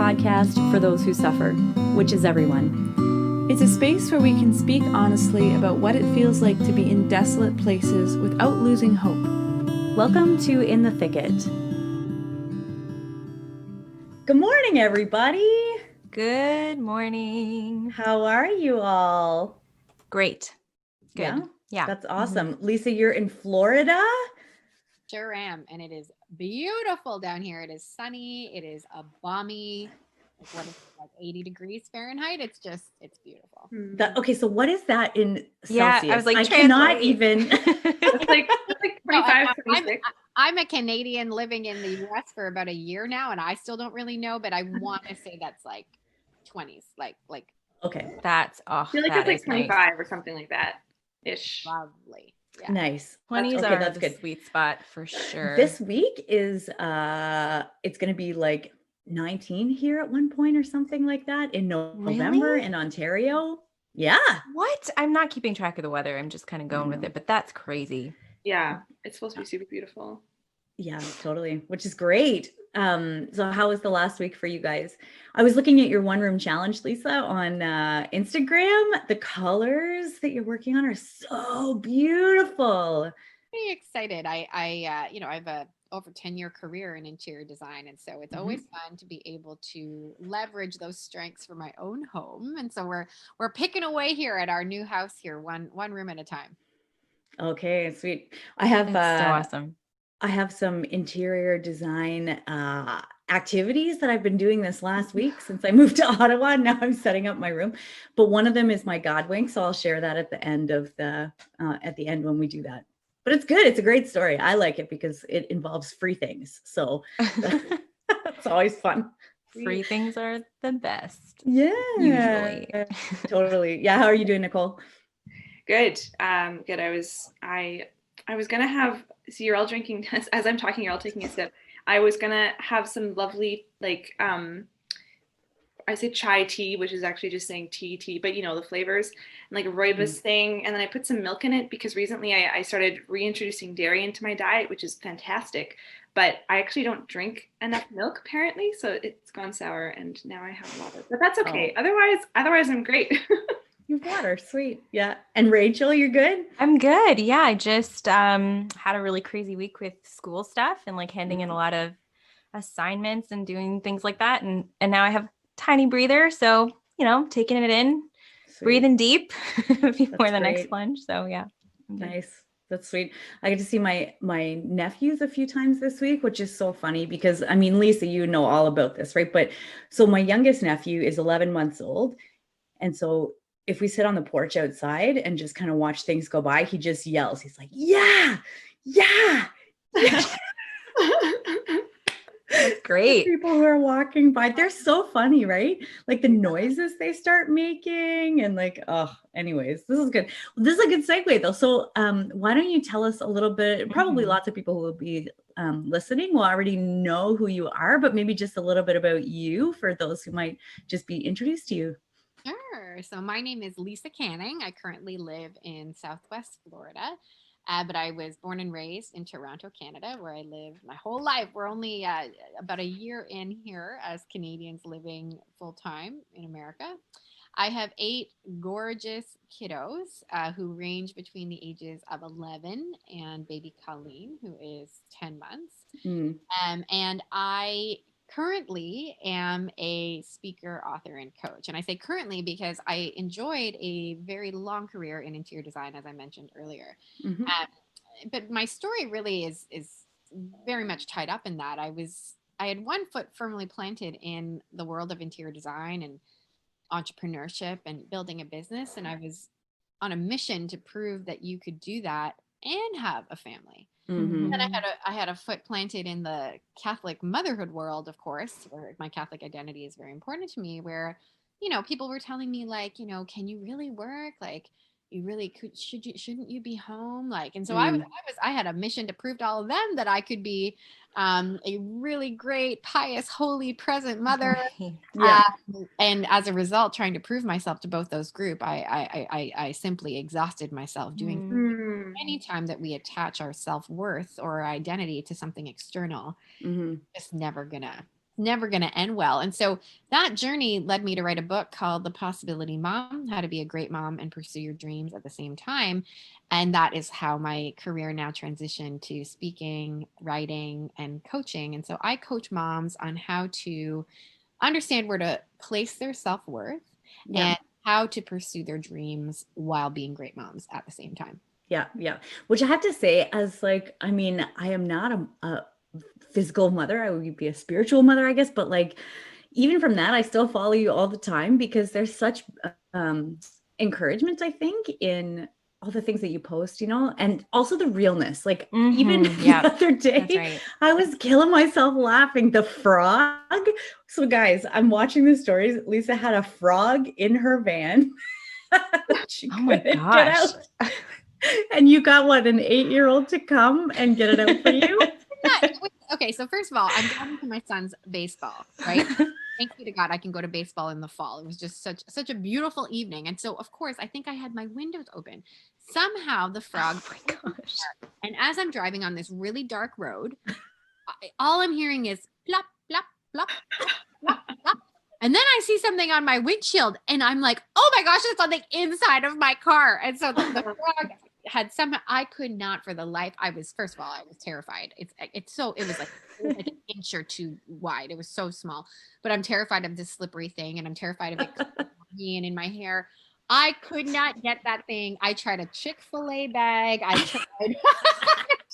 podcast for those who suffer, which is everyone. It's a space where we can speak honestly about what it feels like to be in desolate places without losing hope. Welcome to In the Thicket. Good morning, everybody. Good morning. How are you all? Great. Good. Yeah. That's awesome. Lisa, you're in Florida? Sure am. And it is beautiful down here. It is sunny. It is a balmy, like 80 degrees Fahrenheit. It's beautiful. Okay, so what is that in Celsius? Yeah, I was like, I cannot even. It's like 25, 26. I'm a Canadian living in the US for about a year now, and I still don't really know, but I want to say that's like 20s, like. Okay. That's I feel like it's like 25 nice. Or something like that ish. Lovely. Yeah. Nice. 20s okay, are that's the good. Sweet spot for sure. This week is it's going to be like 19 here at one point or something like that in November in Ontario. Yeah. What? I'm not keeping track of the weather. I'm just kind of going with it, but that's crazy. Yeah, it's supposed to be super beautiful. Yeah, totally, which is great. So how was the last week for you guys? I was looking at your one room challenge, Lisa, on Instagram. The colors that you're working on are so beautiful. Pretty excited. I have a over 10-year career in interior design, and so it's always fun to be able to leverage those strengths for my own home. And so we're picking away here at our new house here, one room at a time. Okay, sweet. I have so awesome. I have some interior design activities that I've been doing this last week since I moved to Ottawa. Now I'm setting up my room, but one of them is my God wing. So I'll share that at the end when we do that. But it's good. It's a great story. I like it because it involves free things. So that's always fun. Free things are the best. Yeah. Usually. Totally. Yeah. How are you doing, Nicole? Good. Good. I was gonna have, so you're all drinking, as I'm talking, you're all taking a sip. I was gonna have some lovely, like, I say chai tea, which is actually just saying tea, but you know, the flavors, and like a rooibos thing. And then I put some milk in it because recently I started reintroducing dairy into my diet, which is fantastic. But I actually don't drink enough milk apparently. So it's gone sour and now I have water, but that's okay. Otherwise I'm great. You have water, sweet. Yeah. And Rachel, you're good? I'm good. Yeah. I just had a really crazy week with school stuff and like handing in a lot of assignments and doing things like that. And now I have tiny breather. So, taking it in, breathing deep before the next plunge. So yeah. Nice. That's sweet. I get to see my nephews a few times this week, which is so funny because I mean, Lisa, you know all about this, right? But so my youngest nephew is 11 months old. And so if we sit on the porch outside and just kind of watch things go by, he just yells. He's like, yeah. That's great. People who are walking by, they're so funny, right? Like the noises they start making and like, anyways, this is good. This is a good segue though. So why don't you tell us a little bit, probably lots of people who will be listening will already know who you are, but maybe just a little bit about you for those who might just be introduced to you. Sure. So my name is Lisa Canning. I currently live in Southwest Florida, but I was born and raised in Toronto, Canada, where I lived my whole life. We're only about a year in here as Canadians living full-time in America. I have 8 gorgeous kiddos who range between the ages of 11 and baby Colleen, who is 10 months. And I currently am a speaker, author, and coach. And I say currently because I enjoyed a very long career in interior design, as I mentioned earlier. But my story really is very much tied up in that. I had one foot firmly planted in the world of interior design and entrepreneurship and building a business. And I was on a mission to prove that you could do that and have a family. And then I had a foot planted in the Catholic motherhood world, of course, where my Catholic identity is very important to me, where, people were telling me like, can you really work? Like, you really could, shouldn't you be home? Like, and so I had a mission to prove to all of them that I could be a really great, pious, holy, present mother. And as a result, trying to prove myself to both those groups, I simply exhausted myself doing anytime that we attach our self-worth or our identity to something external, it's never gonna never going to end well. And so that journey led me to write a book called The Possibility Mom: How to Be a Great Mom and Pursue Your Dreams at the Same Time. And that is how my career now transitioned to speaking, writing, and coaching. And so I coach moms on how to understand where to place their self-worth and how to pursue their dreams while being great moms at the same time. Yeah. Yeah. Which I have to say, as like, I mean, I am not a physical mother. I would be a spiritual mother, I guess. But like, even from that, I still follow you all the time because there's such encouragement, I think, in all the things that you post, you know, and also the realness. Like even the other day, I was killing myself laughing. The frog. So guys, I'm watching the stories. Lisa had a frog in her van. She couldn't get out. And you got what, an 8-year-old to come and get it out for you? Okay, so first of all, I'm going to my son's baseball, right? Thank you to God, I can go to baseball in the fall. It was just such a beautiful evening. And so, of course, I think I had my windows open. Somehow the frog, and as I'm driving on this really dark road, all I'm hearing is plop, plop, plop, plop, plop. And then I see something on my windshield and I'm like, oh my gosh, there's something inside of my car. And so the frog had somehow, I could not for the life. First of all, I was terrified. It was like an inch or two wide. It was so small, but I'm terrified of this slippery thing. And I'm terrified of it being in my hair. I could not get that thing. I tried a Chick-fil-A bag. I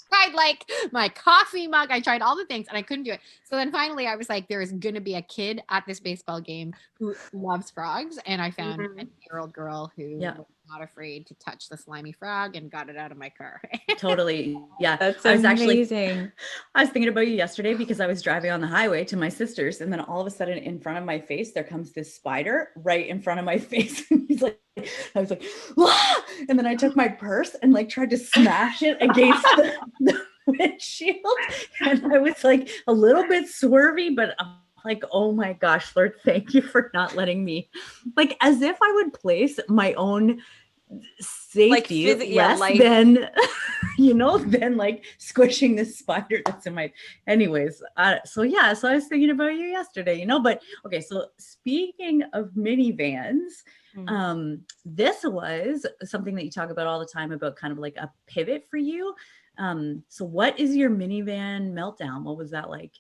tried like my coffee mug. I tried all the things and I couldn't do it. So then finally I was like, there is going to be a kid at this baseball game who loves frogs. And I found a 10-year-old girl who was not afraid to touch the slimy frog and got it out of my car. Totally. Yeah. That's amazing. I was thinking about you yesterday because I was driving on the highway to my sister's and then all of a sudden in front of my face, there comes this spider right in front of my face. And he's like, I was like, ah! And then I took my purse and like tried to smash it against the windshield. And I was like a little bit swervy, but I'm like, oh my gosh, Lord, thank you for not letting me, like, as if I would place my own safety less than, than like squishing this spider that's in my, anyways. So I was thinking about you yesterday, but okay. So speaking of minivans, this was something that you talk about all the time about kind of like a pivot for you. So what is your minivan meltdown? What was that like?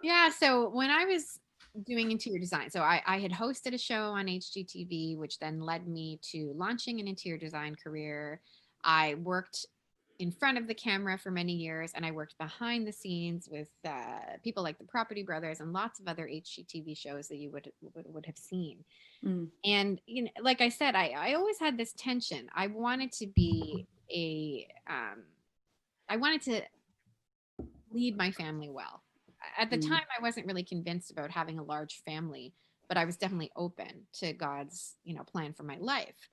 Yeah. So when I was doing interior design, so I had hosted a show on HGTV, which then led me to launching an interior design career. I worked in front of the camera for many years, and I worked behind the scenes with people like the Property Brothers and lots of other HGTV shows that you would have seen. And like I said, I always had this tension. I wanted to be I wanted to lead my family well. At the time, I wasn't really convinced about having a large family, but I was definitely open to God's, plan for my life.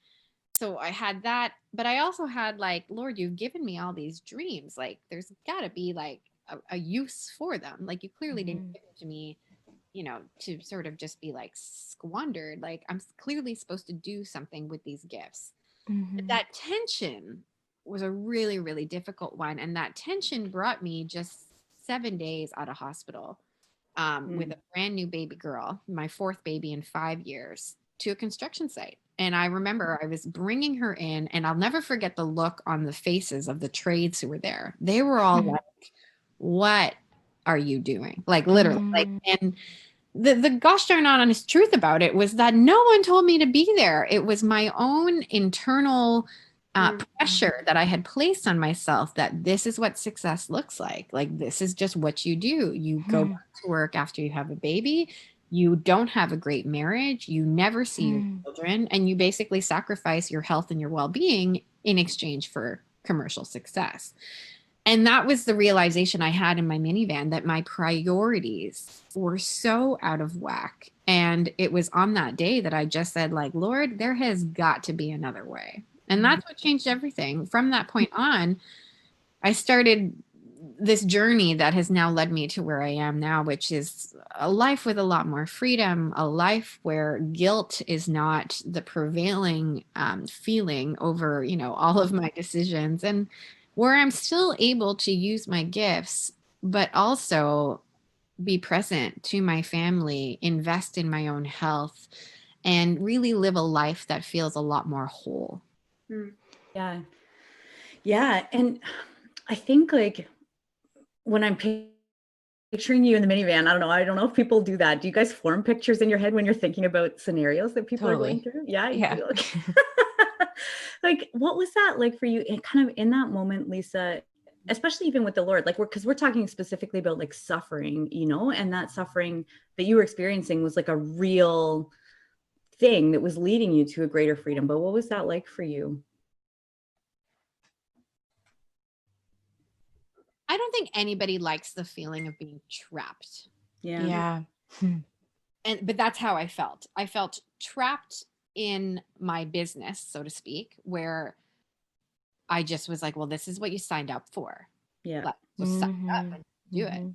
So I had that, but I also had like, Lord, you've given me all these dreams. Like, there's got to be like a use for them. Like, you clearly didn't give it to me, to sort of just be like squandered. Like, I'm clearly supposed to do something with these gifts. But that tension was a really, really difficult one. And that tension brought me just 7 days out of hospital with a brand new baby girl, my 4th baby in 5 years, to a construction site. And I remember I was bringing her in, and I'll never forget the look on the faces of the trades who were there. They were all like, what are you doing? Like, literally. Like, and the gosh darn honest truth about it was that no one told me to be there. It was my own internal pressure that I had placed on myself, that this is what success looks like. Like, this is just what you do. You go back to work after you have a baby. You don't have a great marriage. You never see your children, and you basically sacrifice your health and your well-being in exchange for commercial success. And that was the realization I had in my minivan, that my priorities were so out of whack. And it was on that day that I just said, like, Lord, there has got to be another way. And that's what changed everything. From that point on, I started this journey that has now led me to where I am now, which is a life with a lot more freedom, a life where guilt is not the prevailing feeling over, all of my decisions, and where I'm still able to use my gifts, but also be present to my family, invest in my own health, and really live a life that feels a lot more whole. Yeah. Yeah. And I think like when I'm picturing you in the minivan, I don't know if people do that. Do you guys form pictures in your head when you're thinking about scenarios that people are going through? Yeah, you Yeah. do. Okay. Like, what was that like for you? And kind of in that moment, Lisa, especially even with the Lord, like because we're talking specifically about like suffering, and that suffering that you were experiencing was like a real thing that was leading you to a greater freedom. But what was that like for you? I don't think anybody likes the feeling of being trapped. Yeah. But that's how I felt. I felt trapped in my business, so to speak, where I just was like, well, this is what you signed up for. Yeah. Let's just sign up and do it.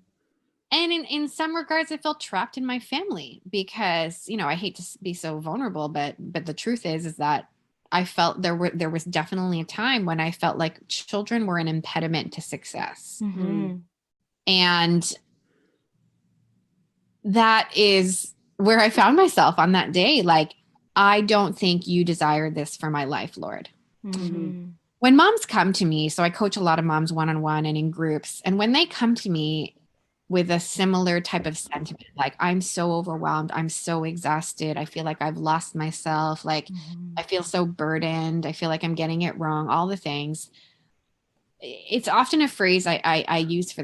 And in some regards, I felt trapped in my family because, I hate to be so vulnerable, but the truth is that I felt there was definitely a time when I felt like children were an impediment to success. And that is where I found myself on that day. Like, I don't think you desire this for my life, Lord. When moms come to me, so I coach a lot of moms one-on-one and in groups. And when they come to me with a similar type of sentiment, like, I'm so overwhelmed, I'm so exhausted, I feel like I've lost myself, like I feel so burdened, I feel like I'm getting it wrong, all the things. It's often a phrase I use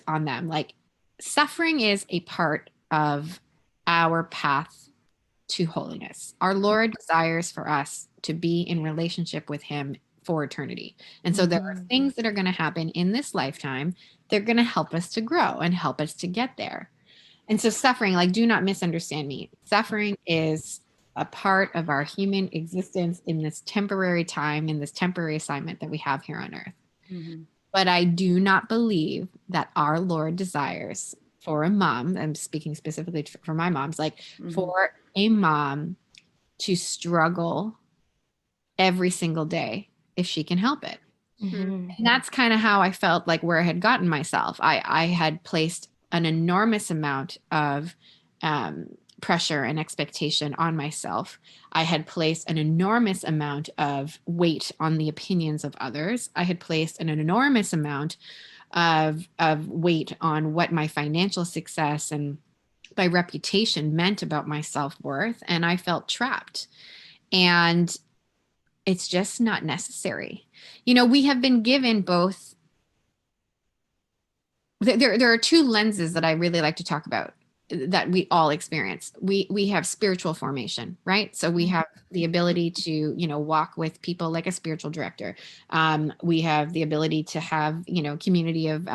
on them, like, suffering is a part of our path to holiness. Our Lord desires for us to be in relationship with him for eternity. And so there are things that are going to happen in this lifetime. They're going to help us to grow and help us to get there. And so suffering, like, do not misunderstand me. Suffering is a part of our human existence in this temporary time, in this temporary assignment that we have here on earth. But I do not believe that our Lord desires for a mom, I'm speaking specifically for my moms, like for a mom to struggle every single day if she can help it. And that's kind of how I felt like where I had gotten myself. I had placed an enormous amount of pressure and expectation on myself. I had placed an enormous amount of weight on the opinions of others. I had placed an enormous amount of weight on what my financial success and my reputation meant about my self-worth. And I felt trapped. And it's just not necessary. We have been given both. There are two lenses that I really like to talk about that we all experience. We have spiritual formation, right? So we have the ability to, walk with people like a spiritual director. We have the ability to have, community of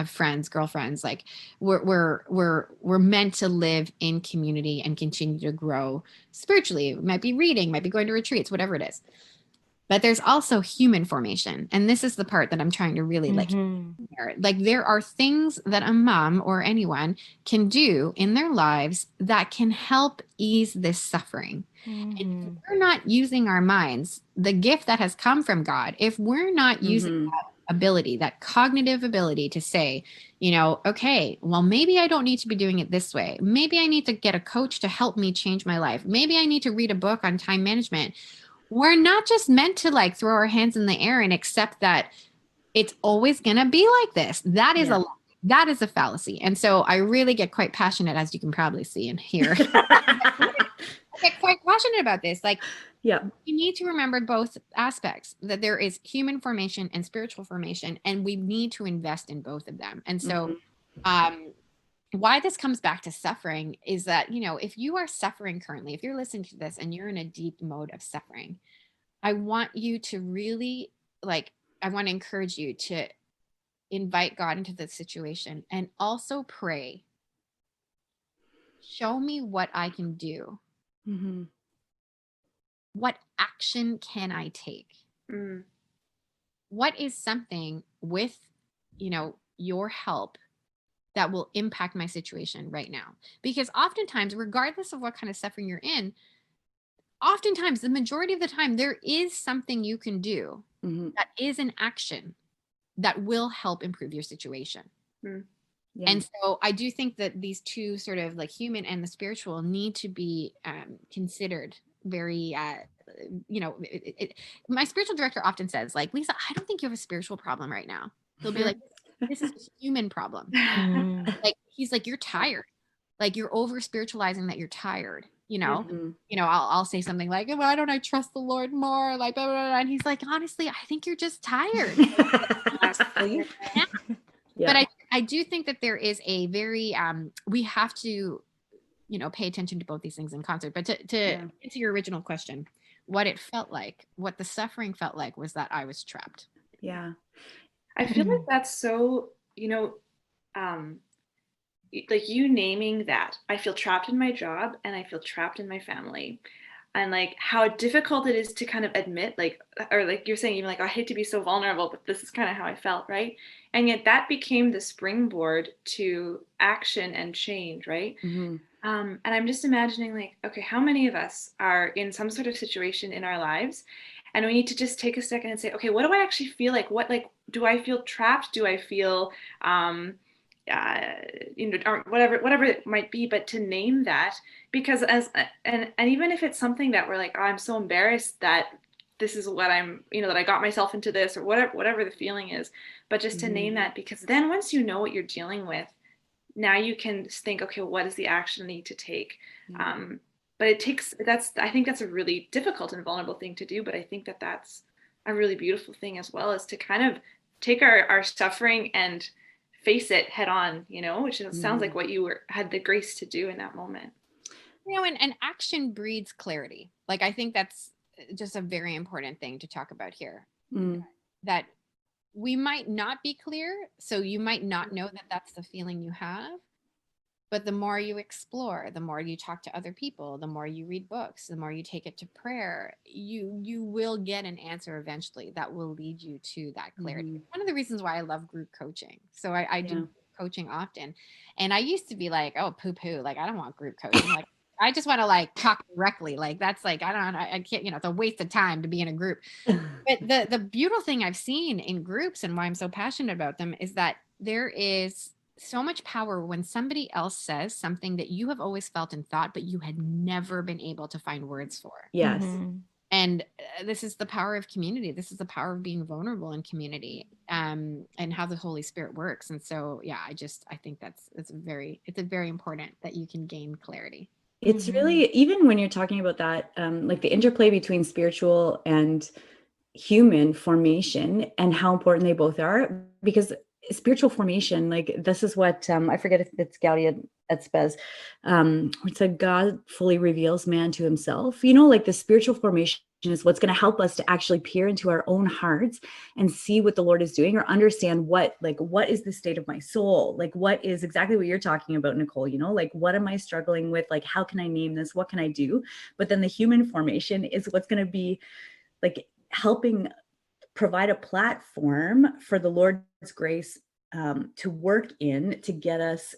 friends, girlfriends. Like we're meant to live in community and continue to grow spiritually. It might be reading, might be going to retreats, whatever it is. But there's also human formation. And this is the part that I'm trying to really like there are things that a mom or anyone can do in their lives that can help ease this suffering. And if we're not using our minds, the gift that has come from God, if we're not using that ability, that cognitive ability to say, okay, well, maybe I don't need to be doing it this way. Maybe I need to get a coach to help me change my life. Maybe I need to read a book on time management. We're not just meant to like throw our hands in the air and accept that it's always going to be like this. That is a fallacy. And so I really get quite passionate, as you can probably see and hear. I get quite passionate about this. Like, you need to remember both aspects, that there is human formation and spiritual formation, and we need to invest in both of them. And so, why this comes back to suffering is that, if you are suffering currently, if you're listening to this and you're in a deep mode of suffering, I want you to really I want to encourage you to invite God into the situation and also pray. Show me what I can do. What action can I take? What is something with, your help that will impact my situation right now? Because oftentimes, regardless of what kind of suffering you're in, oftentimes, the majority of the time, there is something you can do that is an action that will help improve your situation. Yeah. And so I do think that these two sort of like human and the spiritual need to be considered very, my spiritual director often says like, Lisa, I don't think you have a spiritual problem right now. He'll be like, this is a human problem. Like, he's like, you're tired. Like you're over spiritualizing that you're tired, I'll say something like, why don't I trust the Lord more? Like, blah, blah, blah. And he's like, honestly, I think you're just tired. Yeah. But I do think that there is a very, we have to, pay attention to both these things in concert. But to answer your original question, what it felt like, what the suffering felt like was that I was trapped. Yeah. I feel like that's so, like you naming that, I feel trapped in my job and I feel trapped in my family. And like how difficult it is to kind of admit, like, or like you're saying, even like, I hate to be so vulnerable, but this is kind of how I felt, right? And yet that became the springboard to action and change, right? And I'm just imagining like, okay, how many of us are in some sort of situation in our lives, and we need to just take a second and say, okay, what do I actually feel like? What, like, do I feel trapped? Do I feel, or whatever it might be, but to name that, because and even if it's something that we're like, oh, I'm so embarrassed that this is what I'm, that I got myself into this, or whatever the feeling is, but just to name that, because then once you know what you're dealing with, now you can think, okay, what is the action I need to take? But I think that's a really difficult and vulnerable thing to do, but I think that that's a really beautiful thing as well, is to kind of take our suffering and face it head on, which sounds like what you had the grace to do in that moment. And action breeds clarity. Like, I think that's just a very important thing to talk about here, that we might not be clear. So you might not know that that's the feeling you have, but the more you explore, the more you talk to other people, the more you read books, the more you take it to prayer, you will get an answer eventually that will lead you to that clarity. One of the reasons why I love group coaching. So I do coaching often. And I used to be like, oh, poo, like, I don't want group coaching. Like, I just want to like talk directly. Like, that's like, I can't, it's a waste of time to be in a group. But the beautiful thing I've seen in groups, and why I'm so passionate about them, is that there is so much power when somebody else says something that you have always felt and thought, but you had never been able to find words for. Yes. And this is the power of community. This is the power of being vulnerable in community, and how the Holy Spirit works. And so, I think it's very important that you can gain clarity. It's really, even when you're talking about that, like the interplay between spiritual and human formation and how important they both are, because spiritual formation, like this is what, I forget if it's Gaudium et Spes, it said God fully reveals man to himself, like the spiritual formation is what's going to help us to actually peer into our own hearts and see what the Lord is doing, or understand what is the state of my soul? Like, what is exactly what you're talking about, Nicole, like, what am I struggling with? Like, how can I name this? What can I do? But then the human formation is what's going to be like helping provide a platform for the Lord's grace to work in, to get us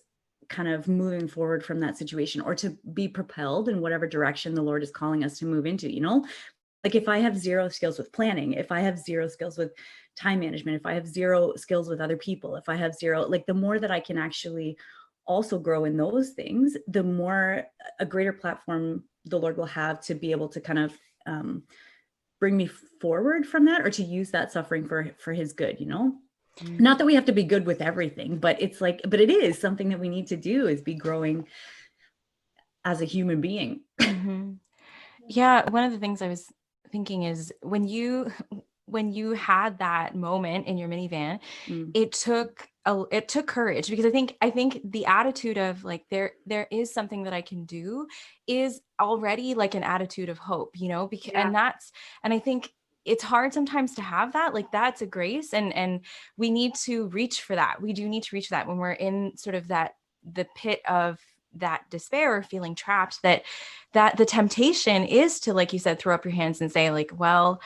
kind of moving forward from that situation, or to be propelled in whatever direction the Lord is calling us to move into, like if I have zero skills with planning, if I have zero skills with time management, if I have zero skills with other people, if I have zero, like the more that I can actually also grow in those things, the more a greater platform the Lord will have to be able to kind of bring me forward from that, or to use that suffering for his good, Not that we have to be good with everything, but it's like, but it is something that we need to do, is be growing as a human being. Yeah. One of the things I was thinking is when you had that moment in your minivan, it took courage, because I think the attitude of like, there is something that I can do is already like an attitude of hope, because, and I think it's hard sometimes to have that, like, that's a grace, and we need to reach for that. We do need to reach for that when we're in sort of the pit of that despair or feeling trapped, that the temptation is to, like you said, throw up your hands and say like, well,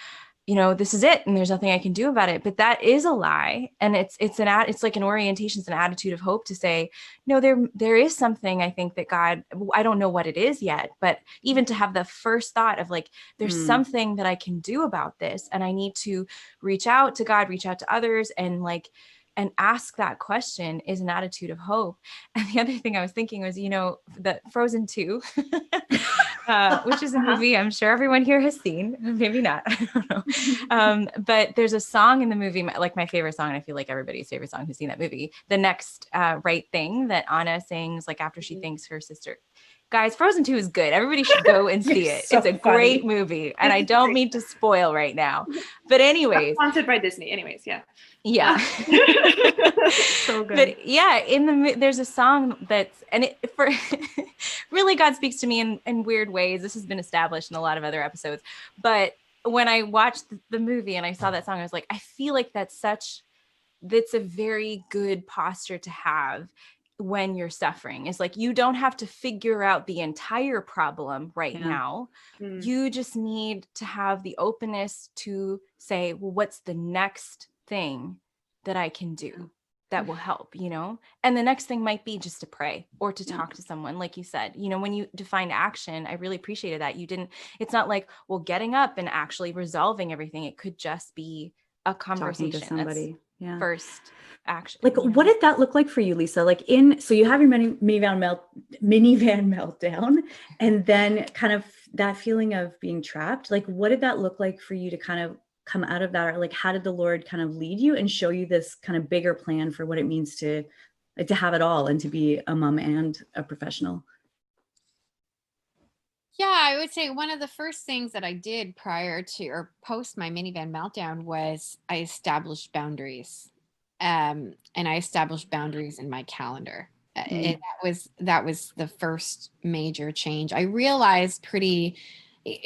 this is it and there's nothing I can do about it. But that is a lie. And it's like an orientation, it's an attitude of hope to say, no, there is something, I think, that God, I don't know what it is yet, but even to have the first thought of like, there's something that I can do about this, and I need to reach out to God, reach out to others, and like and ask that question is an attitude of hope. And the other thing I was thinking was, the Frozen 2, which is a movie I'm sure everyone here has seen, maybe not, I don't know. But there's a song in the movie, like my favorite song, and I feel like everybody's favorite song who's seen that movie, The Next Right Thing, that Anna sings like after she thanks her sister. Guys, Frozen 2 is good. Everybody should go and see it. So it's a great movie. And I don't mean to spoil right now. But anyways. Sponsored by Disney. Anyways, yeah. Yeah. So good. But yeah, there's a song that's, and it for really God speaks to me in weird ways. This has been established in a lot of other episodes. But when I watched the movie and I saw that song, I was like, I feel like that's a very good posture to have when you're suffering. It's like, you don't have to figure out the entire problem right now. You just need to have the openness to say, well, what's the next thing that I can do that will help, And the next thing might be just to pray or to talk to someone, like you said. When you defined action, I really appreciated that. It's not like, well, getting up and actually resolving everything. It could just be a conversation. Talking to somebody. That's first action. Like, what did that look like for you, Lisa? Like so you have your minivan meltdown, and then kind of that feeling of being trapped. Like, what did that look like for you to kind of come out of that? Or like, how did the Lord kind of lead you and show you this kind of bigger plan for what it means to have it all and to be a mom and a professional? Yeah, I would say one of the first things that I did prior to or post my minivan meltdown was I established boundaries. And I established boundaries in my calendar. And that was the first major change. I realized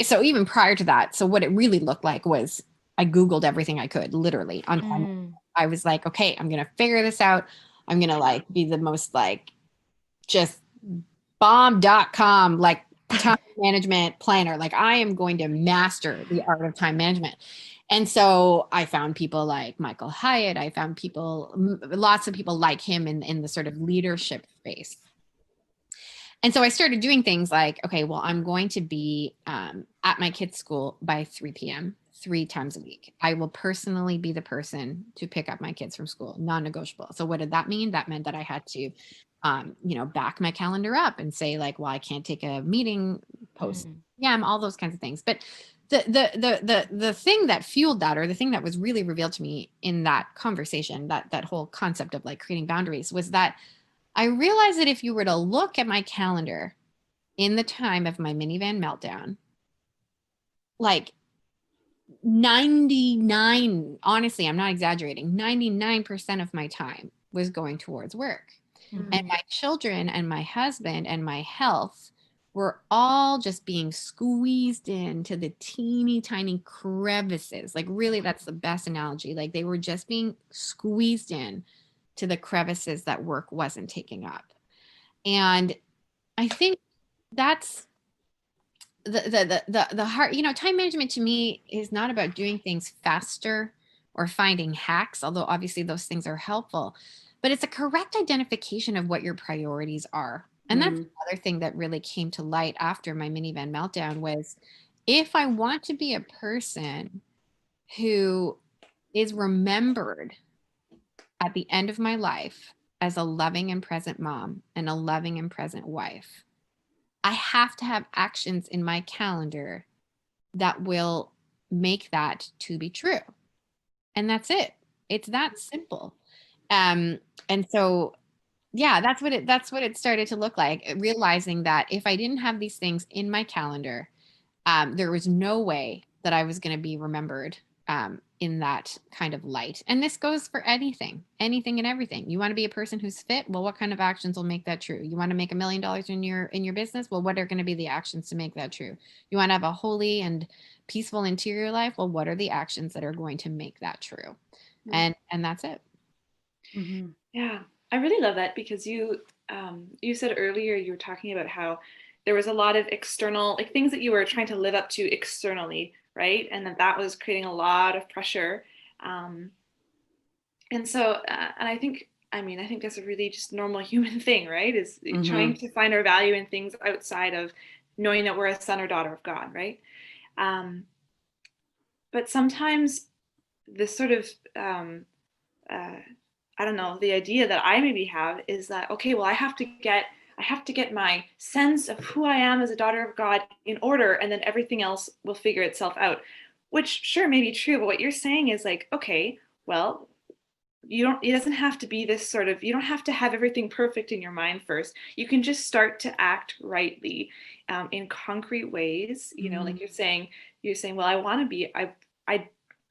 so even prior to that, so what it really looked like was I Googled everything I could, literally. I was like, okay, I'm going to figure this out. I'm going to be the most just bomb.com, time management planner. I am going to master the art of time management. And so I found people like Michael Hyatt. I found lots of people like him in the sort of leadership space. And so I started doing things like, okay, well, I'm going to be at my kids' school by 3 p.m. 3 times a week. I will personally be the person to pick up my kids from school, non-negotiable. So what did that mean? That meant that I had to back my calendar up and say well, I can't take a meeting post all those kinds of things. But the thing that fueled that, or the thing that was really revealed to me in that conversation, that whole concept of creating boundaries, was that I realized that if you were to look at my calendar in the time of my minivan meltdown, 99, honestly, I'm not exaggerating, 99% of my time was going towards work. And my children and my husband and my health were all just being squeezed into the teeny tiny crevices. Really, that's the best analogy. They were just being squeezed in to the crevices that work wasn't taking up. And I think that's the heart. Time management to me is not about doing things faster or finding hacks, although obviously those things are helpful. But it's a correct identification of what your priorities are. And that's another thing that really came to light after my minivan meltdown was, if I want to be a person who is remembered at the end of my life as a loving and present mom and a loving and present wife, I have to have actions in my calendar that will make that to be true. And that's it. It's that simple. And so, yeah, that's what it started to look like, realizing that if I didn't have these things in my calendar, there was no way that I was going to be remembered in that kind of light. And this goes for anything and everything. You want to be a person who's fit? Well, what kind of actions will make that true? You want to make $1 million in your business? Well, what are going to be the actions to make that true? You want to have a holy and peaceful interior life? Well, what are the actions that are going to make that true? And that's it. Yeah, I really love that, because you said earlier, you were talking about how there was a lot of external, things that you were trying to live up to externally, right? And that was creating a lot of pressure. And so, and I think that's a really just normal human thing, right? Is trying to find our value in things outside of knowing that we're a son or daughter of God, right? But sometimes this sort of I don't know, the idea that I maybe have is that, okay, well, I have to get my sense of who I am as a daughter of God in order, and then everything else will figure itself out. Which sure may be true, but what you're saying is like, okay, well, it doesn't have to be this sort of, you don't have to have everything perfect in your mind first. You can just start to act rightly, in concrete ways. Like you're saying, well, I want to be, I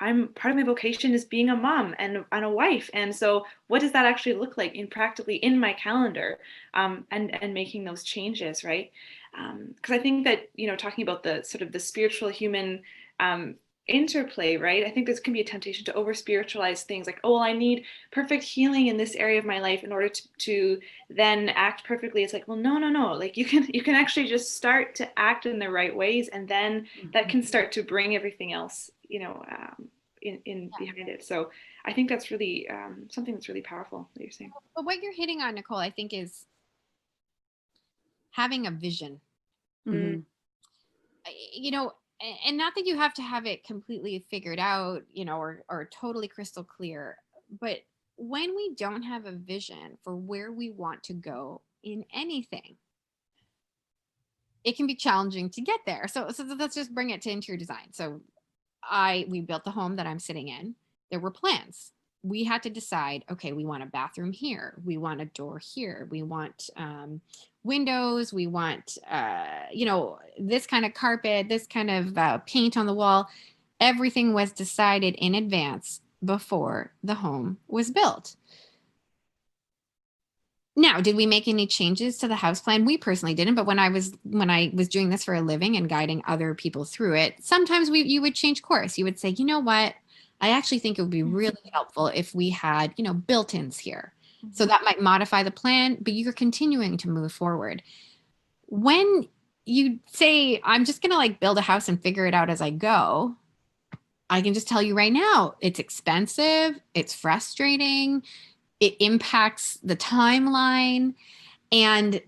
I'm part of my vocation is being a mom and a wife. And so what does that actually look like in practically in my calendar, and making those changes, right? Because I think that, talking about the sort of the spiritual human, um, interplay, right? I think this can be a temptation to over spiritualize things like, oh, well, I need perfect healing in this area of my life in order to then act perfectly. It's like, well, no, no, no. Like you can actually just start to act in the right ways, and then that can start to bring everything else, in behind it. So I think that's really, something that's really powerful that you're saying. But what you're hitting on, Nicole, I think is having a vision. Mm-hmm. And not that you have to have it completely figured out, or totally crystal clear, but when we don't have a vision for where we want to go in anything, it can be challenging to get there. So let's just bring it to interior design. So we built the home that I'm sitting in. There were plans. We had to decide, okay, we want a bathroom here. We want a door here. We want windows. We want, this kind of carpet, this kind of paint on the wall. Everything was decided in advance before the home was built. Now, did we make any changes to the house plan? We personally didn't, but when I was doing this for a living and guiding other people through it, sometimes you would change course. You would say, you know what? I actually think it would be really helpful if we had, built-ins here. So that might modify the plan, but you're continuing to move forward. When you say, I'm just going to build a house and figure it out as I go, I can just tell you right now, it's expensive. It's frustrating. It impacts the timeline. And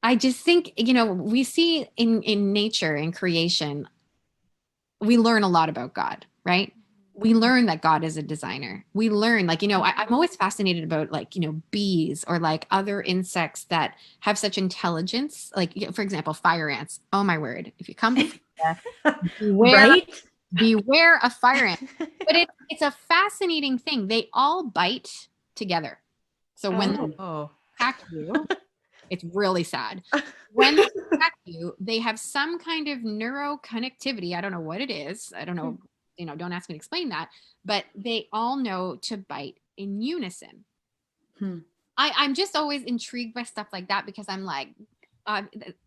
I just think, we see in nature, in creation, we learn a lot about God, right? We learn that God is a designer. We learn, I'm always fascinated about bees or other insects that have such intelligence. For example, fire ants. Oh my word. If you come to beware of fire ants. But it's a fascinating thing. They all bite together. So when they attack you, it's really sad. When they attack you, they have some kind of neuroconnectivity. I don't know what it is. I don't know. Don't ask me to explain that. But they all know to bite in unison. I'm just always intrigued by stuff like that, because I'm like,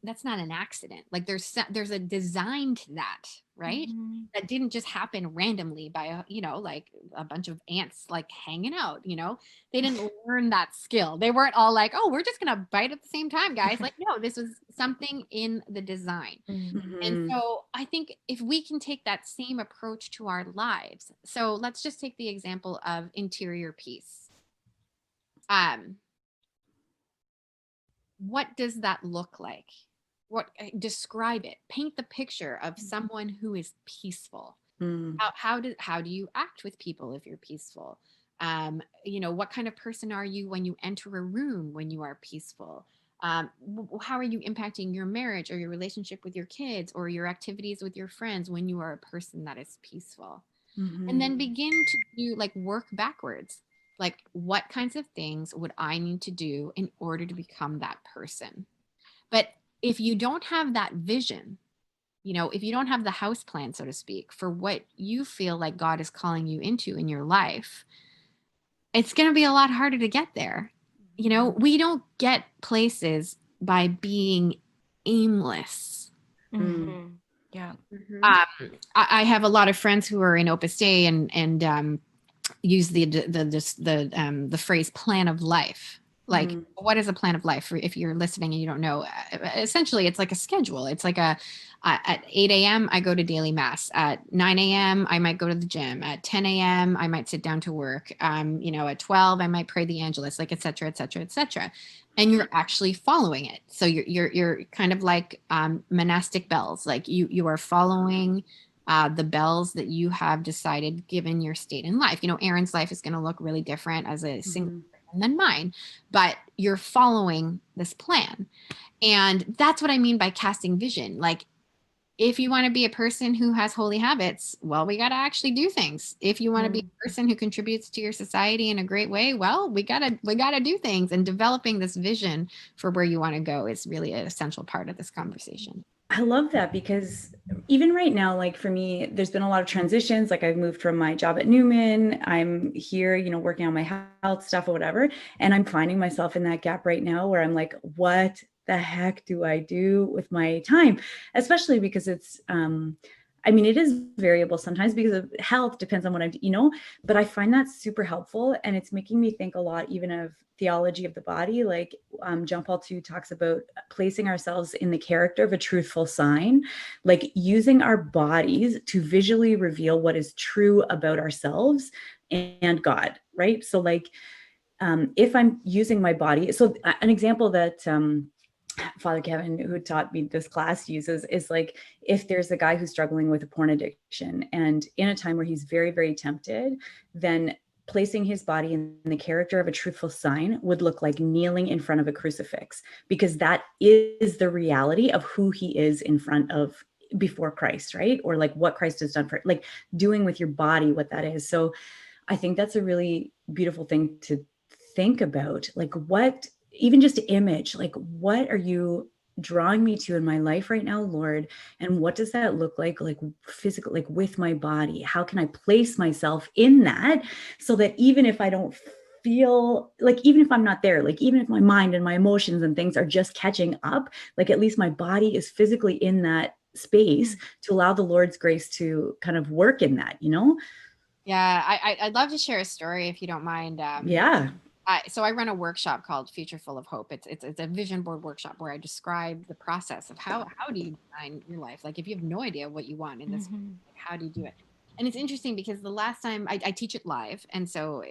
that's not an accident. There's a design to that, right? Mm-hmm. That didn't just happen randomly by a bunch of ants hanging out. They didn't learn that skill. They weren't all like, oh, we're just gonna bite at the same time, guys. No, this was something in the design. Mm-hmm. And so I think if we can take that same approach to our lives, so let's just take the example of interior peace. What does that look like? Describe it. Paint the picture of someone who is peaceful. How do you act with people if you're peaceful? What kind of person are you when you enter a room when you are peaceful? How are you impacting your marriage or your relationship with your kids or your activities with your friends when you are a person that is peaceful? Mm-hmm. And then begin to do work backwards. What kinds of things would I need to do in order to become that person? But if you don't have that vision, if you don't have the house plan, so to speak, for what you feel like God is calling you into in your life, it's going to be a lot harder to get there. We don't get places by being aimless. Mm-hmm. Yeah. Mm-hmm. I have a lot of friends who are in Opus Dei and use the phrase plan of life. What is a plan of life? If you're listening and you don't know, essentially it's like a schedule. It's at 8 a.m. I go to daily mass. At 9 a.m. I might go to the gym. At 10 a.m. I might sit down to work. At 12 I might pray the Angelus, et cetera, et cetera, et cetera. And you're actually following it. So you're kind of like monastic bells. You are following the bells that you have decided given your state in life. Aaron's life is going to look really different as a single person than mine, but you're following this plan. And that's what I mean by casting vision. Like, if you want to be a person who has holy habits, well, we got to actually do things. If you want to be a person who contributes to your society in a great way, well, we got to do things. And developing this vision for where you want to go is really an essential part of this conversation. I love that, because even right now, like for me, there's been a lot of transitions. Like I've moved from my job at Newman. I'm here, working on my health stuff or whatever. And I'm finding myself in that gap right now where I'm like, what the heck do I do with my time? Especially because it's, it is variable sometimes because of health, depends on what I'm, but I find that super helpful. And it's making me think a lot even of theology of the body. Like John Paul II talks about placing ourselves in the character of a truthful sign, like using our bodies to visually reveal what is true about ourselves and God, right? So like, if I'm using my body, so an example that, Father Kevin, who taught me this class, uses is like, if there's a guy who's struggling with a porn addiction and in a time where he's very, very tempted, then placing his body in the character of a truthful sign would look like kneeling in front of a crucifix, because that is the reality of who he is in front of before Christ, right? Or like what Christ has done for, like doing with your body what that is. So I think that's a really beautiful thing to think about. Like what, even just image, like what are you drawing me to in my life right now, Lord? And what does that look like physical, like with my body? How can I place myself in that so that even if I don't feel like, even if I'm not there, like even if my mind and my emotions and things are just catching up, like at least my body is physically in that space to allow the Lord's grace to kind of work in that, Yeah, I'd love to share a story if you don't mind. Yeah. So I run a workshop called Future Full of Hope. It's a vision board workshop where I describe the process of how do you design your life? Like if you have no idea what you want in this, how do you do it? And it's interesting because the last time I teach it live, and so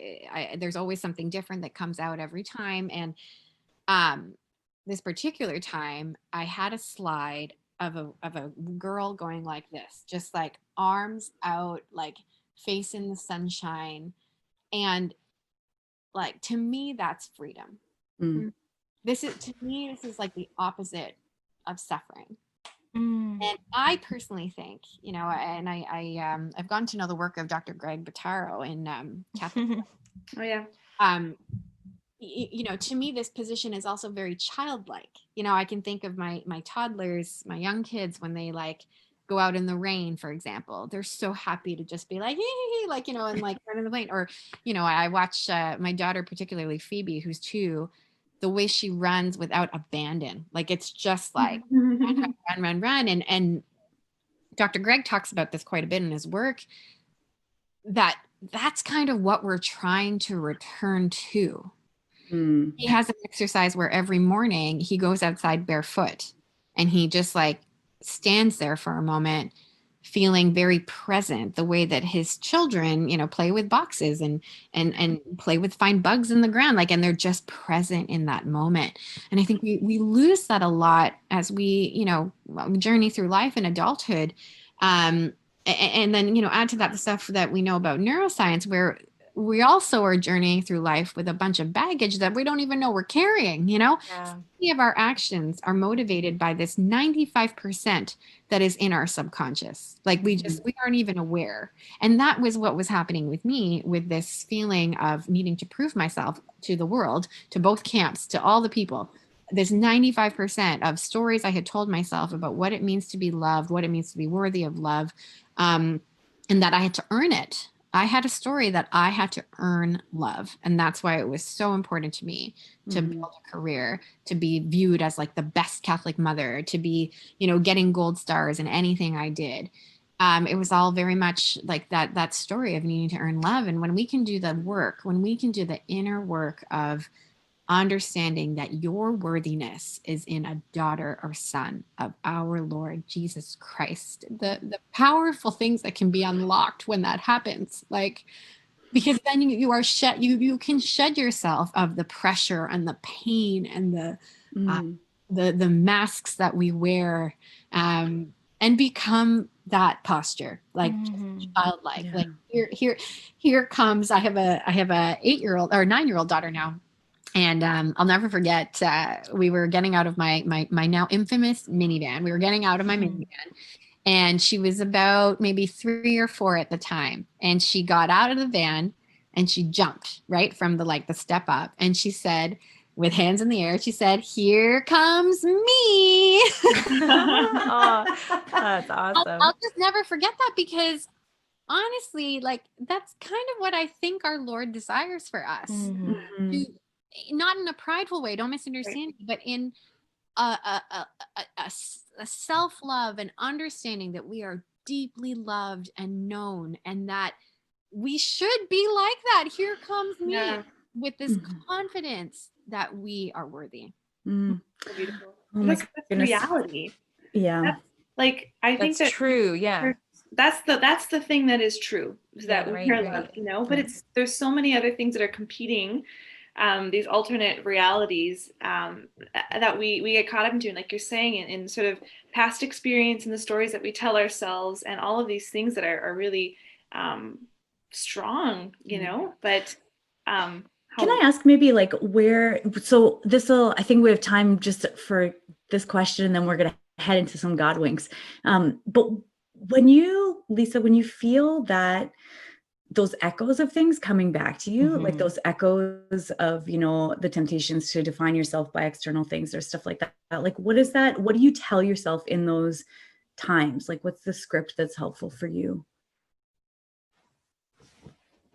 there's always something different that comes out every time. And this particular time, I had a slide of a girl going like this, just like arms out, like face in the sunshine, and like, to me, that's freedom. This is like the opposite of suffering. And I personally think, and I've gotten to know the work of Dr. Greg Bottaro in Catholic. Oh yeah. To me, this position is also very childlike. I can think of my toddlers, my young kids, when they like go out in the rain, for example, they're so happy to just be like, hey, like, and like run in the plane. Or, I watch my daughter, particularly Phoebe, who's 2, the way she runs without abandon. Like, it's just like run. And Dr. Greg talks about this quite a bit in his work, that's kind of what we're trying to return to. He has an exercise where every morning he goes outside barefoot and he just like stands there for a moment, feeling very present, the way that his children, play with boxes and play with, find bugs in the ground, like, and they're just present in that moment. And I think we lose that a lot as we, journey through life and adulthood. And then, add to that the stuff that we know about neuroscience, where we also are journeying through life with a bunch of baggage that we don't even know we're carrying, Yeah. Many of our actions are motivated by this 95% that is in our subconscious. Like we aren't even aware. And that was what was happening with me, with this feeling of needing to prove myself to the world, to both camps, to all the people. This 95% of stories I had told myself about what it means to be loved, what it means to be worthy of love, and that I had to earn it. I had a story that I had to earn love. And that's why it was so important to me to build a career, to be viewed as like the best Catholic mother, to be, getting gold stars in anything I did. It was all very much like that story of needing to earn love. And when we can do the work, when we can do the inner work of understanding that your worthiness is in a daughter or son of our Lord Jesus Christ, the powerful things that can be unlocked when that happens, like, because then you are shed, you can shed yourself of the pressure and the pain and the masks that we wear, and and become that posture, like childlike. Yeah. Like here comes. I have a 8-year-old or 9-year-old daughter now. And I'll never forget, we were getting out of my now infamous minivan. We were getting out of my minivan, and she was about maybe 3 or 4 at the time. And she got out of the van and she jumped right from the step up. And she said, with hands in the air, she said, "Here comes me." Oh, that's awesome. I'll just never forget that, because honestly, like, that's kind of what I think our Lord desires for us. To, not in a prideful way, don't misunderstand me, but in a self-love and understanding that we are deeply loved and known, and that we should be like that. Here comes me, with this confidence that we are worthy. So beautiful. Oh my That's goodness. reality. Yeah. That's, like, I think That's that true. Yeah. that's the thing that is true, is that we are loved, you know, but there's so many other things that are competing, these alternate realities, that we get caught up into, and like you're saying, in sort of past experience and the stories that we tell ourselves, and all of these things that are really strong, you know, but can I ask maybe like where, so I think we have time just for this question, and then we're going to head into some God winks. But when you, Lisa, when you feel that those echoes of things coming back to you, like those echoes of, you know, the temptations to define yourself by external things or stuff like that, like, what is that? What do you tell yourself in those times? Like, what's the script that's helpful for you? You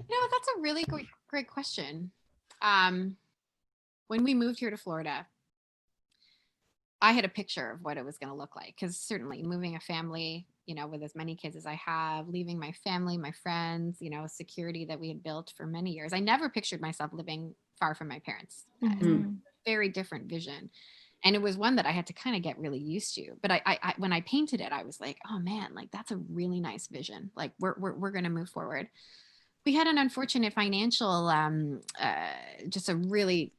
know, that's a really great question. When we moved here to Florida, I had a picture of what it was going to look like, because certainly moving a family, you know, with as many kids as I have, leaving my family, my friends, you know, security that we had built for many years. I never pictured myself living far from my parents. Very different vision. And it was one that I had to kind of get really used to. But I when I painted it, I was like, oh man, like, that's a really nice vision. Like, we're going to move forward. We had an unfortunate financial, just a really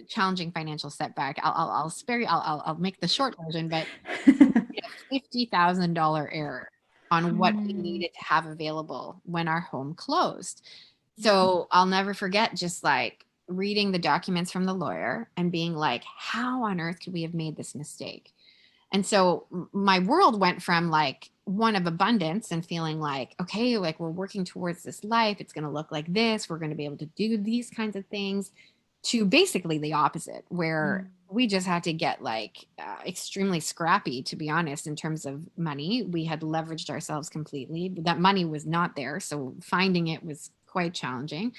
challenging financial setback. I'll spare you. I'll make the short version, but $50,000 error on what we needed to have available when our home closed. So I'll never forget just like reading the documents from the lawyer and being like, how on earth could we have made this mistake? And so my world went from like one of abundance and feeling like, okay, like, we're working towards this life. It's going to look like this. We're going to be able to do these kinds of things, to basically the opposite, where we just had to get like extremely scrappy, to be honest, in terms of money. We had leveraged ourselves completely, but that money was not there. So finding it was quite challenging.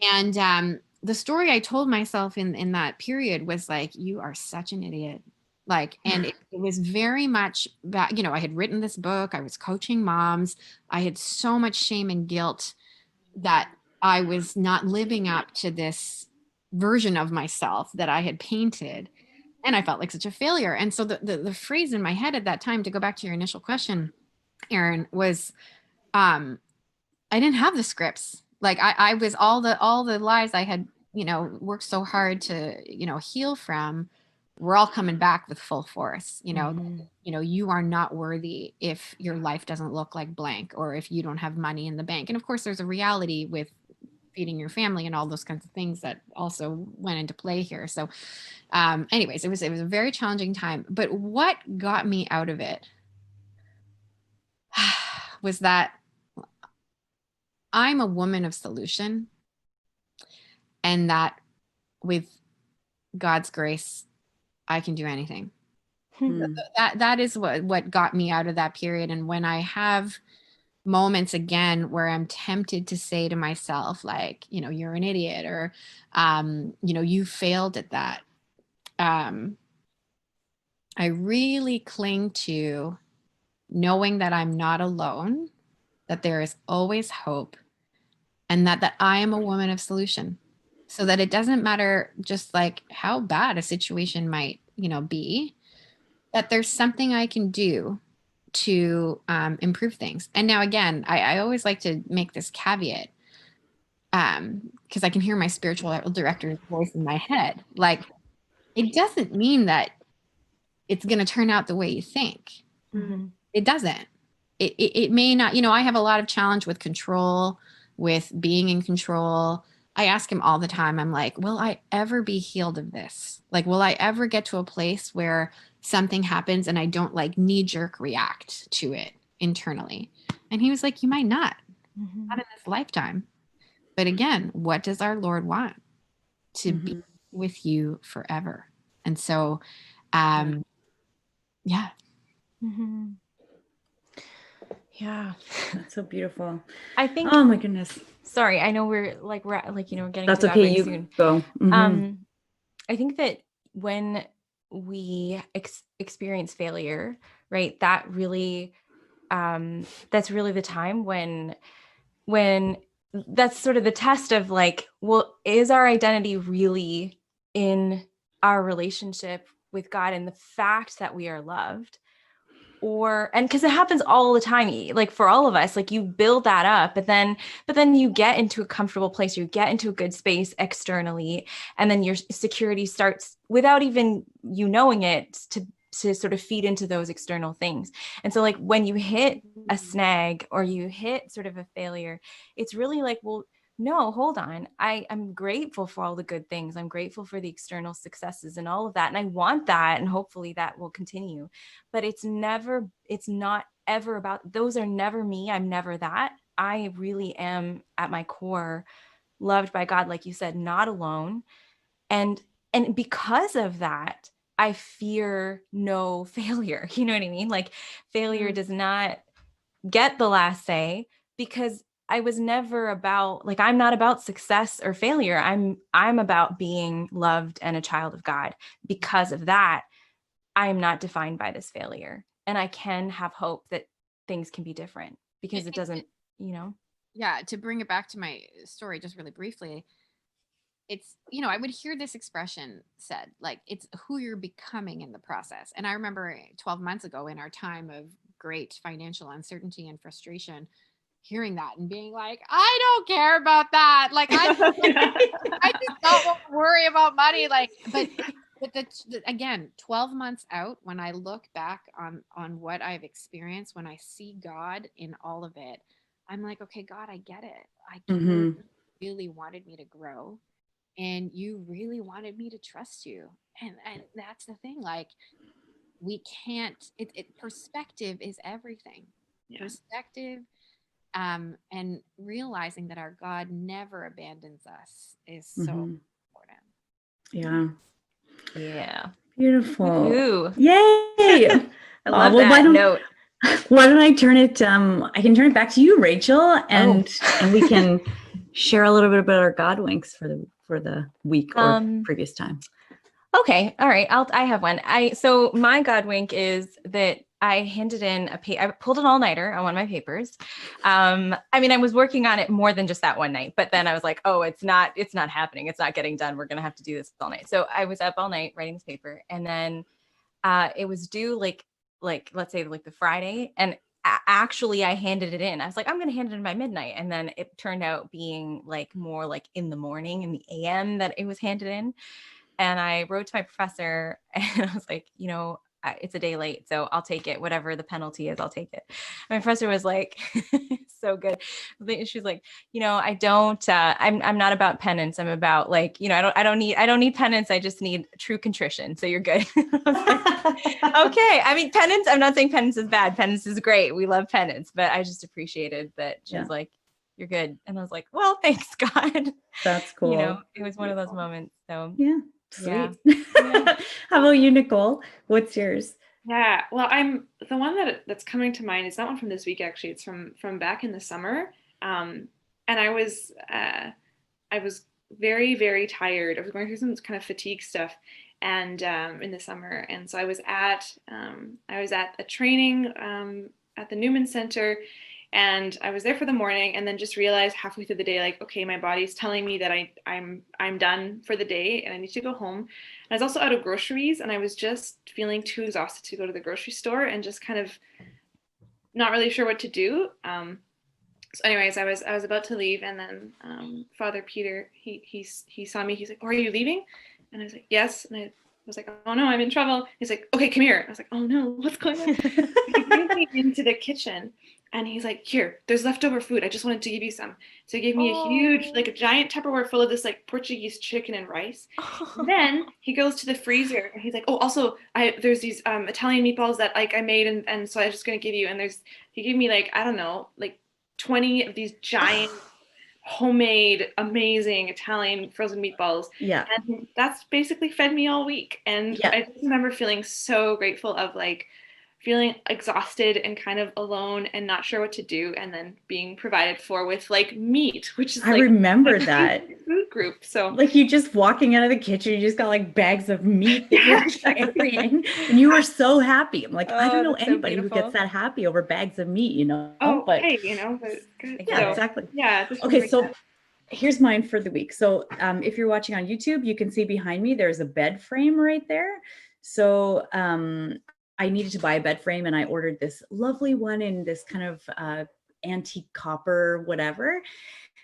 And the story I told myself in that period was like, you are such an idiot. Like, and it was very much about, you know, I had written this book, I was coaching moms, I had so much shame and guilt that I was not living up to this version of myself that I had painted. And I felt like such a failure. And so the phrase in my head at that time, to go back to your initial question, Erin, was, I didn't have the scripts. Like, I was all the lies I had, you know, worked so hard to, you know, heal from, we're all coming back with full force. You know, you know, you are not worthy if your life doesn't look like blank, or if you don't have money in the bank. And of course, there's a reality with feeding your family and all those kinds of things that also went into play here. So anyways, it was a very challenging time. But what got me out of it was that I'm a woman of solution, and that with God's grace, I can do anything. That is what got me out of that period. And when I have moments again where I'm tempted to say to myself, like, you know, you're an idiot, or you know, you failed at that, I really cling to knowing that I'm not alone, that there is always hope, and that I am a woman of solution. So that it doesn't matter just like how bad a situation might, you know, be, that there's something I can do to improve things. And now again, I always like to make this caveat, because I can hear my spiritual director's voice in my head. Like, it doesn't mean that it's going to turn out the way you think. It doesn't. It may not, you know, I have a lot of challenge with control, with being in control. I ask him all the time, I'm like, will I ever be healed of this? Like, will I ever get to a place where something happens and I don't like knee jerk react to it internally? And he was like, you might not in this lifetime. But again, what does our Lord want? To be with you forever. And so, yeah. Yeah. That's so beautiful. I think, oh my goodness. sorry, I know we're you know, getting That's to okay. God You soon. go. I think that when we experience failure, right, that really, that's really the time when that's sort of the test of like, well, is our identity really in our relationship with God and the fact that we are loved? And because it happens all the time, like for all of us, like you build that up, but then you get into a comfortable place, you get into a good space externally, and then your security starts without even you knowing it to sort of feed into those external things. And so like when you hit a snag or you hit sort of a failure, it's really like, well, no, hold on. I'm grateful for all the good things. I'm grateful for the external successes and all of that. And I want that. And hopefully that will continue. But it's not ever about, those are never me. I'm never that. I really am at my core loved by God, like you said, not alone. And because of that, I fear no failure. You know what I mean? Like failure does not get the last say, because I was never about, like, I'm not about success or failure. I'm about being loved and a child of God. Because of that, I am not defined by this failure. And I can have hope that things can be different, because it doesn't, you know? Yeah. To bring it back to my story, just really briefly, it's, you know, I would hear this expression said, like, it's who you're becoming in the process. And I remember 12 months ago, in our time of great financial uncertainty and frustration, hearing that and being like, I don't care about that. Like, I just don't want to worry about money. Like, but again, 12 months out, when I look back on what I've experienced, when I see God in all of it, I'm like, okay, God, I get it. You really wanted me to grow, and you really wanted me to trust you. And that's the thing. Like, we can't, perspective is everything. Yeah. Perspective, and realizing that our God never abandons us is so important. Yeah. Yeah. Beautiful. Ooh. Yay. I love that note. Why don't I turn it, I can turn it back to you, Rachel, and we can share a little bit about our God winks for the week or previous time. Okay. All right. I have one. So my God wink is that I handed in I pulled an all-nighter on one of my papers. I mean, I was working on it more than just that one night, but then I was like, oh, it's not happening. It's not getting done. We're going to have to do this all night. So I was up all night writing this paper, and then it was due like let's say like the Friday, and actually I handed it in. I was like, I'm going to hand it in by midnight. And then it turned out being like more like in the morning, in the AM, that it was handed in. And I wrote to my professor, and I was like, you know, it's a day late, so I'll take it. Whatever the penalty is, I'll take it. My professor was like, so good. She was like, you know, I don't, I'm not about penance. I'm about like, you know, I don't need penance. I just need true contrition. So you're good. I was like, okay. I mean, penance, I'm not saying penance is bad. Penance is great. We love penance, but I just appreciated that she was like, you're good. And I was like, well, thanks, God. That's cool. You know, it was one of those moments. So yeah. Sweet. Yeah. How about you, Nicole? What's yours? Yeah, well, I'm the one that's coming to mind is not one from this week, actually. It's from back in the summer. And I was very, very tired. I was going through some kind of fatigue stuff, and in the summer. And so I was at a training at the Newman Center, and I was there for the morning, and then just realized halfway through the day, like, okay, my body's telling me that I'm done for the day and I need to go home. And I was also out of groceries, and I was just feeling too exhausted to go to the grocery store, and just kind of not really sure what to do. So anyways, I was about to leave, and then Father Peter, he saw me. He's like, "Oh, are you leaving?" And I was like, "Yes." And was like, oh no, I'm in trouble. He's like, okay, come here. I was like, oh no, what's going on? He brings me into the kitchen and he's like, here, there's leftover food. I just wanted to give you some. So he gave me a huge, like a giant Tupperware full of this like Portuguese chicken and rice. And then he goes to the freezer and he's like, oh, also there's these Italian meatballs that like I made and so I was just gonna give you. And he gave me like, I don't know, like 20 of these giant homemade amazing Italian frozen meatballs. Yeah. And that's basically fed me all week. And Yeah. I just remember feeling so grateful of like feeling exhausted and kind of alone and not sure what to do, and then being provided for with like meat, which is I like remember that. food group. So like you just walking out of the kitchen, you just got like bags of meat that you're carrying, and you were so happy. I'm like, I don't know that's so anybody who gets beautiful. that happy over bags of meat, you know? oh But hey, you know, but good. yeah, So, exactly. yeah, just Okay, remember so that. here's mine for the week. So if you're watching on YouTube, you can see behind me, there's a bed frame right there. So I needed to buy a bed frame and I ordered this lovely one in this kind of antique copper, whatever.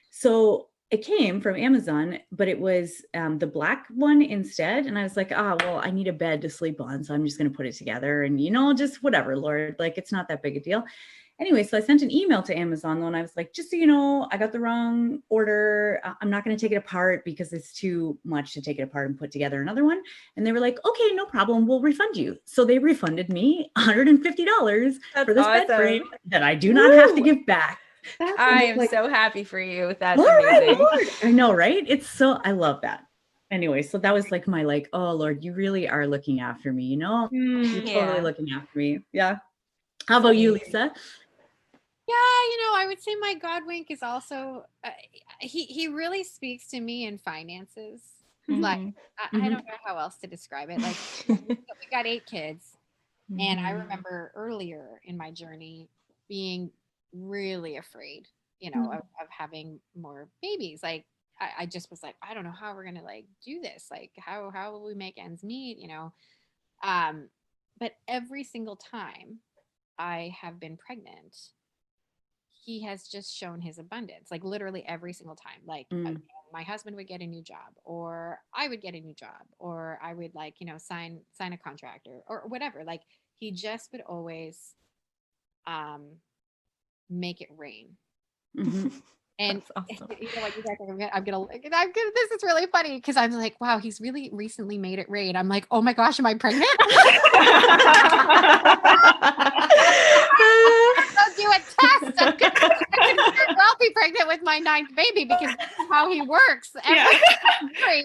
So it came from Amazon, but it was the black one instead. And I was like, well, I need a bed to sleep on. So I'm just going to put it together and, you know, just whatever, Lord, like it's not that big a deal. Anyway, so I sent an email to Amazon though, and I was like, just so you know, I got the wrong order. I'm not going to take it apart because it's too much to take it apart and put together another one. And they were like, okay, no problem. We'll refund you. So they refunded me $150 for this bed frame that I do not have to give back. I am so happy for you. That's Lord, amazing. Lord. I know, right? I love that. Anyway, so that was like my like, oh Lord, you really are looking after me, you know? You're totally looking after me. Yeah. How about you, Lisa? Yeah, you know, I would say my God wink is also he really speaks to me in finances. Like I don't know how else to describe it. Like we got 8 kids, and I remember earlier in my journey being really afraid, you know, of having more babies. Like I just was like, I don't know how we're gonna like do this. Like how will we make ends meet, you know? But every single time I have been pregnant, he has just shown his abundance, like literally every single time. Like my husband would get a new job, or I would get a new job, or I would like, you know, sign a contract or whatever. Like he just would always make it rain. And awesome. you know what, you guys, I'm gonna this is really funny because I'm like, wow, he's really recently made it rain. I'm like, oh my gosh, am I pregnant? I'll do a test. I could well be pregnant with my 9th baby because this is how he works.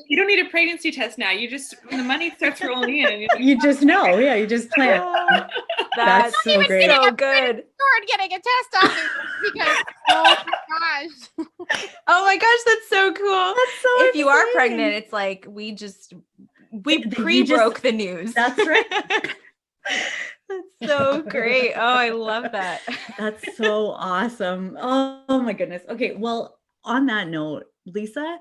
You don't need a pregnancy test now. You just, when the money starts rolling in, you just know. Yeah, you just plan. That's so great. So good. Getting a test on me because oh my gosh. Oh my gosh, that's so cool. That's so if you are exciting. pregnant, it's like we pre-broke the news. That's right. That's so great. Oh, I love that. That's so awesome. Oh my goodness. Okay, well, on that note, Lisa,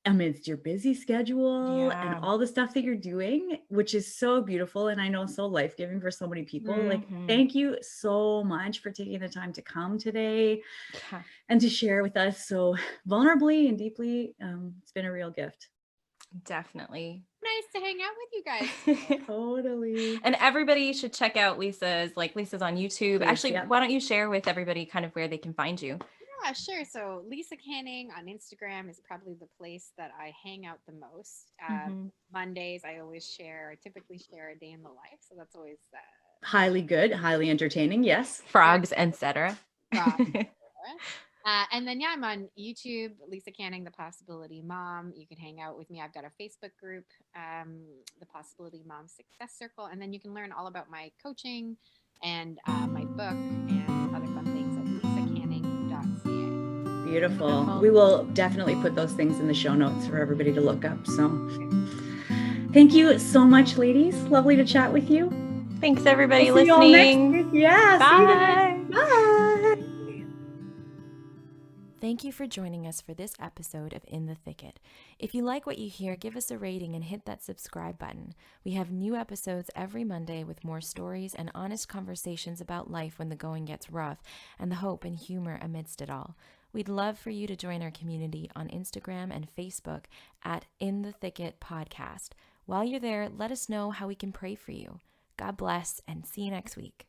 amidst your busy schedule and all the stuff that you're doing, which is so beautiful and I know so life-giving for so many people, like thank you so much for taking the time to come today and to share with us so vulnerably and deeply. It's been a real gift. Definitely. Nice to hang out with you guys. Totally. And everybody should check out Lisa's on YouTube. Please, Actually, why don't you share with everybody kind of where they can find you? Yeah, sure. So Lisa Canning on Instagram is probably the place that I hang out the most. Mondays, I typically share a day in the life. So that's always highly good, highly entertaining. Yes. Frogs, etc. And then, I'm on YouTube, Lisa Canning, The Possibility Mom. You can hang out with me. I've got a Facebook group, The Possibility Mom Success Circle. And then you can learn all about my coaching and my book and other fun things at lisacanning.ca. Beautiful. We will definitely put those things in the show notes for everybody to look up. So thank you so much, ladies. Lovely to chat with you. Thanks, everybody We'll see you all listening. next week. Yeah. Bye. Bye. Thank you for joining us for this episode of In the Thicket. If you like what you hear, give us a rating and hit that subscribe button. We have new episodes every Monday with more stories and honest conversations about life when the going gets rough and the hope and humor amidst it all. We'd love for you to join our community on Instagram and Facebook at In the Thicket Podcast. While you're there, let us know how we can pray for you. God bless, and see you next week.